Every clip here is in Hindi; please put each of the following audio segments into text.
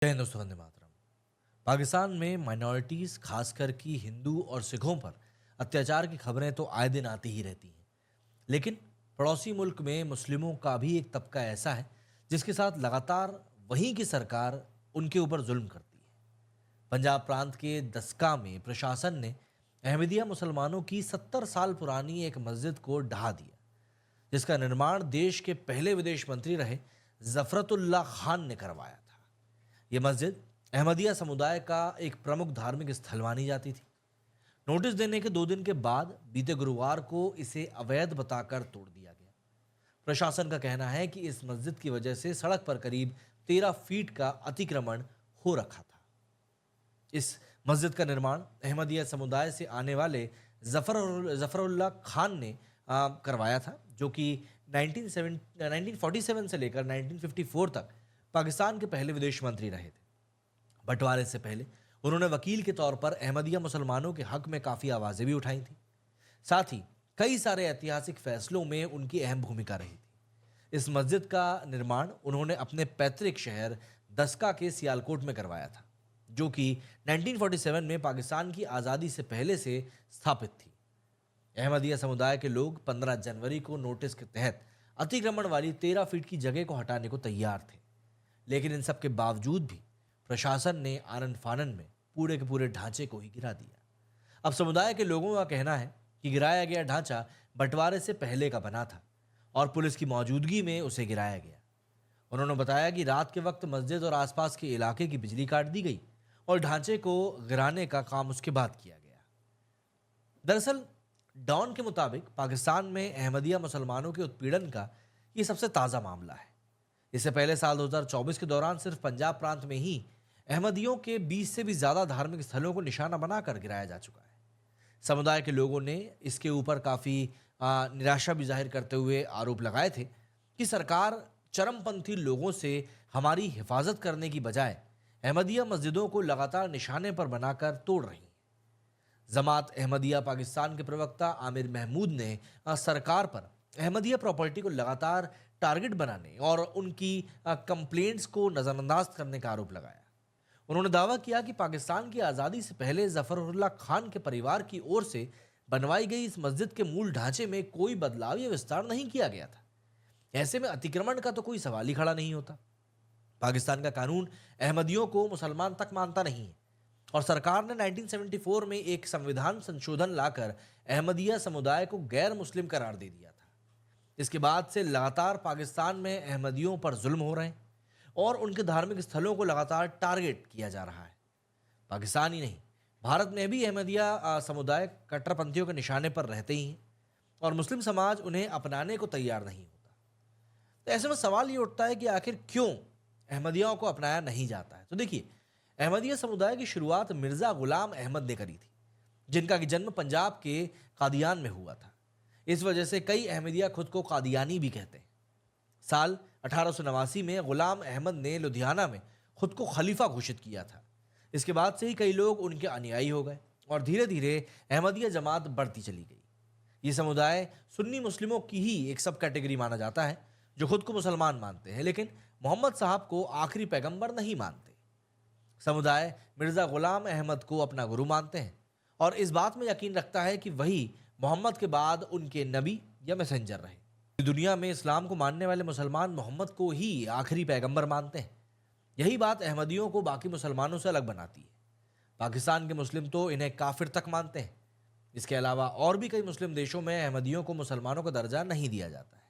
जय हिंद दोस्तों, वंदे मातरम। पाकिस्तान में माइनॉरिटीज़ खासकर कि हिंदू और सिखों पर अत्याचार की खबरें तो आए दिन आती ही रहती हैं। लेकिन पड़ोसी मुल्क में मुस्लिमों का भी एक तबका ऐसा है जिसके साथ लगातार वहीं की सरकार उनके ऊपर जुल्म करती है। पंजाब प्रांत के दसका में प्रशासन ने अहमदिया मुसलमानों की 70 साल पुरानी एक मस्जिद को ढहा दिया, जिसका निर्माण देश के पहले विदेश मंत्री रहे जफरतुल्ला खान ने करवाया था। ये मस्जिद अहमदिया समुदाय का एक प्रमुख धार्मिक स्थल मानी जाती थी। नोटिस देने के 2 दिन के बाद बीते गुरुवार को इसे अवैध बताकर तोड़ दिया गया। प्रशासन का कहना है कि इस मस्जिद की वजह से सड़क पर करीब 13 फीट का अतिक्रमण हो रखा था। इस मस्जिद का निर्माण अहमदिया समुदाय से आने वाले जफरुल्ला खान ने करवाया था, जो कि 1947 से लेकर 1954 तक पाकिस्तान के पहले विदेश मंत्री रहे थे। बंटवारे से पहले उन्होंने वकील के तौर पर अहमदिया मुसलमानों के हक में काफ़ी आवाज़ें भी उठाई थी। साथ ही कई सारे ऐतिहासिक फैसलों में उनकी अहम भूमिका रही थी। इस मस्जिद का निर्माण उन्होंने अपने पैतृक शहर दसका के सियालकोट में करवाया था, जो कि 1947 में पाकिस्तान की आज़ादी से पहले से स्थापित थी। अहमदिया समुदाय के लोग 15 जनवरी को नोटिस के तहत अतिक्रमण वाली 13 फीट की जगह को हटाने को तैयार थे, लेकिन इन सब के बावजूद भी प्रशासन ने आनन फानन में पूरे के पूरे ढांचे को ही गिरा दिया। अब समुदाय के लोगों का कहना है कि गिराया गया ढांचा बंटवारे से पहले का बना था और पुलिस की मौजूदगी में उसे गिराया गया। उन्होंने बताया कि रात के वक्त मस्जिद और आसपास के इलाके की बिजली काट दी गई और ढांचे को गिराने का काम उसके बाद किया गया। दरअसल डॉन के मुताबिक पाकिस्तान में अहमदिया मुसलमानों के उत्पीड़न का ये सबसे ताज़ा मामला है। इससे पहले साल 2024 के दौरान सिर्फ पंजाब प्रांत में ही अहमदियों के 20 से भी ज़्यादा धार्मिक स्थलों को निशाना बनाकर गिराया जा चुका है। समुदाय के लोगों ने इसके ऊपर काफ़ी निराशा भी जाहिर करते हुए आरोप लगाए थे कि सरकार चरमपंथी लोगों से हमारी हिफाजत करने की बजाय अहमदिया मस्जिदों को लगातार निशाने पर बनाकर तोड़ रही है। जमात अहमदिया पाकिस्तान के प्रवक्ता आमिर महमूद ने सरकार पर अहमदिया प्रॉपर्टी को लगातार टारगेट बनाने और उनकी कंप्लेंट्स को नज़रअंदाज करने का आरोप लगाया। उन्होंने दावा किया कि पाकिस्तान की आज़ादी से पहले जफरुल्ला खान के परिवार की ओर से बनवाई गई इस मस्जिद के मूल ढांचे में कोई बदलाव या विस्तार नहीं किया गया था। ऐसे में अतिक्रमण का तो कोई सवाल ही खड़ा नहीं होता। पाकिस्तान का कानून अहमदियों को मुसलमान तक मानता नहीं है और सरकार ने 1974 में एक संविधान संशोधन लाकर अहमदिया समुदाय को गैर मुस्लिम करार दे दिया था। इसके बाद से लगातार पाकिस्तान में अहमदियों पर जुल्म हो रहे हैं और उनके धार्मिक स्थलों को लगातार टारगेट किया जा रहा है। पाकिस्तान ही नहीं, भारत में भी अहमदिया समुदाय कट्टरपंथियों के निशाने पर रहते ही हैं और मुस्लिम समाज उन्हें अपनाने को तैयार नहीं होता। तो ऐसे में सवाल ये उठता है कि आखिर क्यों अहमदियाओं को अपनाया नहीं जाता है। तो देखिए, अहमदिया समुदाय की शुरुआत मिर्ज़ा गुलाम अहमद ने करी थी, जिनका कि जन्म पंजाब के कादियान में हुआ था। इस वजह से कई अहमदिया खुद को कादियानी भी कहते हैं। साल 1889 में गुलाम अहमद ने लुधियाना में खुद को खलीफा घोषित किया था। इसके बाद से ही कई लोग उनके अनुयायी हो गए और धीरे धीरे अहमदिया जमात बढ़ती चली गई। ये समुदाय सुन्नी मुस्लिमों की ही एक सब कैटेगरी माना जाता है, जो खुद को मुसलमान मानते हैं लेकिन मोहम्मद साहब को आखिरी पैगंबर नहीं मानते। समुदाय मिर्ज़ा गुलाम अहमद को अपना गुरु मानते हैं और इस बात में यकीन रखता है कि वही मोहम्मद के बाद उनके नबी या मैसेंजर रहे। दुनिया में इस्लाम को मानने वाले मुसलमान मोहम्मद को ही आखिरी पैगंबर मानते हैं। यही बात अहमदियों को बाकी मुसलमानों से अलग बनाती है। पाकिस्तान के मुस्लिम तो इन्हें काफिर तक मानते हैं। इसके अलावा और भी कई मुस्लिम देशों में अहमदियों को मुसलमानों का दर्जा नहीं दिया जाता है।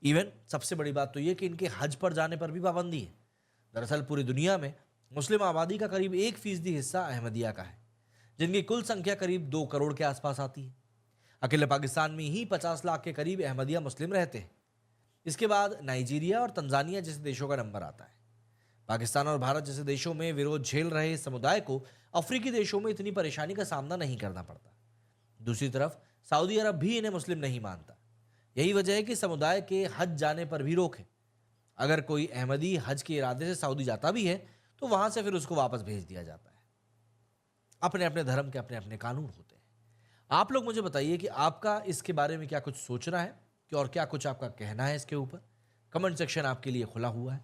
इवन सबसे बड़ी बात तो ये कि इनके हज पर जाने पर भी पाबंदी है। दरअसल पूरी दुनिया में मुस्लिम आबादी का करीब 1% हिस्सा अहमदिया का है, जिनकी कुल संख्या करीब 2 करोड़ के आसपास आती है। अकेले पाकिस्तान में ही 50 लाख के करीब अहमदिया मुस्लिम रहते हैं। इसके बाद नाइजीरिया और तंजानिया जैसे देशों का नंबर आता है। पाकिस्तान और भारत जैसे देशों में विरोध झेल रहे समुदाय को अफ्रीकी देशों में इतनी परेशानी का सामना नहीं करना पड़ता। दूसरी तरफ सऊदी अरब भी इन्हें मुस्लिम नहीं मानता। यही वजह है कि समुदाय के हज जाने पर भी रोक है। अगर कोई अहमदी हज के इरादे से सऊदी जाता भी है तो वहां से फिर उसको वापस भेज दिया जाता है। अपने अपने धर्म के अपने अपने कानून होते हैं। आप लोग मुझे बताइए कि आपका इसके बारे में क्या कुछ सोचना है कि और क्या कुछ आपका कहना है इसके ऊपर। कमेंट सेक्शन आपके लिए खुला हुआ है।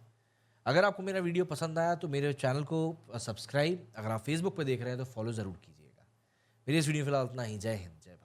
अगर आपको मेरा वीडियो पसंद आया तो मेरे चैनल को सब्सक्राइब, अगर आप फेसबुक पे देख रहे हैं तो फॉलो ज़रूर कीजिएगा। मेरी इस वीडियो में फिलहाल इतना ही। जय हिंद, जय भारत।